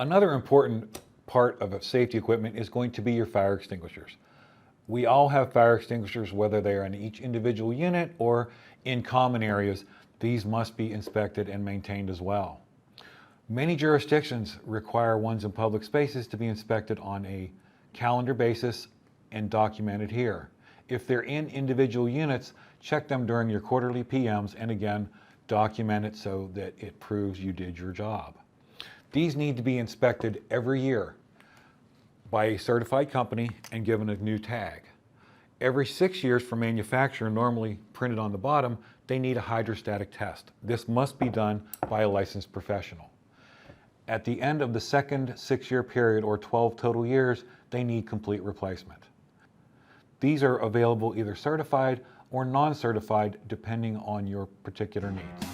Another important part of safety equipment is going to be your fire extinguishers. We all have fire extinguishers, whether they are in each individual unit or in common areas. These must be inspected and maintained as well. Many jurisdictions require ones in public spaces to be inspected on a calendar basis and documented here. If they're in individual units, check them during your quarterly PMs and again, document it so that it proves you did your job. These need to be inspected every year by a certified company and given a new tag. Every 6 years from manufacturer, normally printed on the bottom, they need a hydrostatic test. This must be done by a licensed professional. At the end of the second 6-year period, or 12 total years, they need complete replacement. These are available either certified or non-certified depending on your particular needs.